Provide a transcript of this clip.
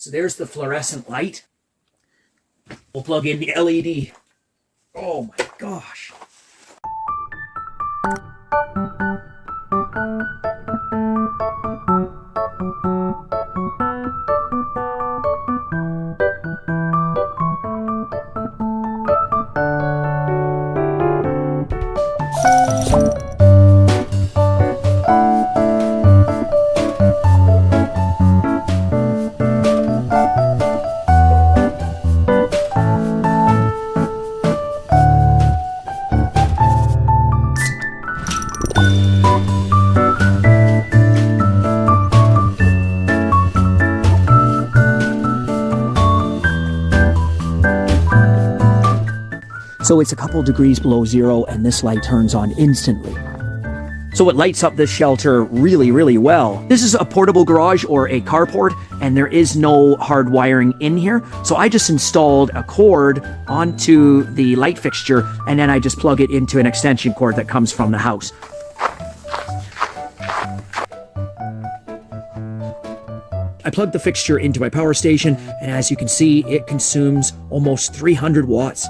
So there's the fluorescent light. We'll plug in the LED. Oh my gosh. So it's a couple degrees below zero and this light turns on instantly. So it lights up this shelter really, really well. This is a portable garage or a carport, and there is no hard wiring in here. So I just installed a cord onto the light fixture, and then I just plug it into an extension cord that comes from the house. I plugged the fixture into my power station, and as you can see, it consumes almost 300 watts.